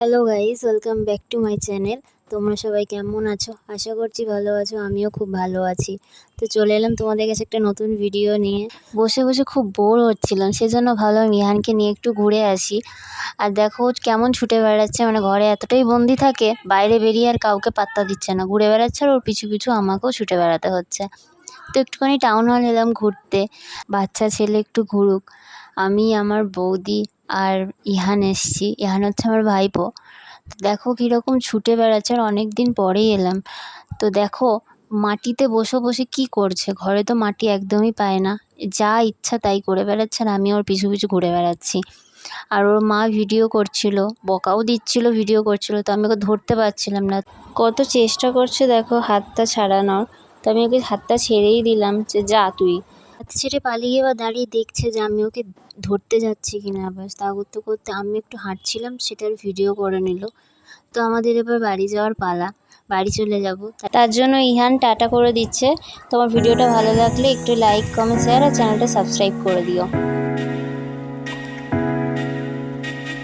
Hello guys, welcome back to my channel. তোমরা সবাই কেমন আছো? আশা করছি ভালো আছো। আমিও খুব ভালো আছি। তো চলে এলাম তোমাদের কাছে একটা নতুন ভিডিও নিয়ে। বসে বসে খুব বোর হচ্ছিলাম, সেজন্য ভাবলাম ইহানকে নিয়ে একটু ঘুরে আসি। আর দেখো ও কেমন ছুটে বেড়াচ্ছে, মানে ঘরে এতটাই বন্দি থাকে, বাইরে বেরিয়ে আর কাউকে পাত্তা দিচ্ছে না, ঘুরে বেড়াচ্ছে। আর ওর পিছু পিছু আমাকেও ছুটে বেড়াতে হচ্ছে। তো একটুখানি টাউন হল এলাম ঘুরতে, বাচ্চা ছেলে একটু ঘুরুক। আমি, আমার বৌদি আর ইহান এসছি। ইহান হচ্ছে আমার ভাইপো। দেখো কীরকম ছুটে বেড়াচ্ছে, আর অনেক দিন পরেই এলাম। তো দেখো মাটিতে বসে বসে কি করছে, ঘরে তো মাটি একদমই পায় না, যা ইচ্ছা তাই করে বেড়াচ্ছে, আর আমি ওর পিছু পিছু ঘুরে বেড়াচ্ছি। আর ওর মা ভিডিও করছিল, বকাও দিচ্ছিল, ভিডিও করছিল, তো আমি ওকে ধরতে পারছিলাম না। কত চেষ্টা করছে দেখো হাতটা ছাড়ানোর, তো আমি ওকে হাতটা ছেড়েই দিলাম যে যা তুই। হাত ছেড়ে পালিয়ে বা দাঁড়িয়ে দেখছে যে আমি ওকে ধরতে যাচ্ছি কিনা। ব্যাস তা করতে করতে আমি একটু হাঁটছিলাম, সেটার ভিডিও করে নিল। তো আমাদের এবার বাড়ি যাওয়ার পালা, বাড়ি চলে যাব। তার জন্য ইহান টাটা করে দিচ্ছে। তোমার ভিডিওটা ভালো লাগলে একটু লাইক, কমেন্ট, শেয়ার আর চ্যানেলটা সাবস্ক্রাইব করে দিও।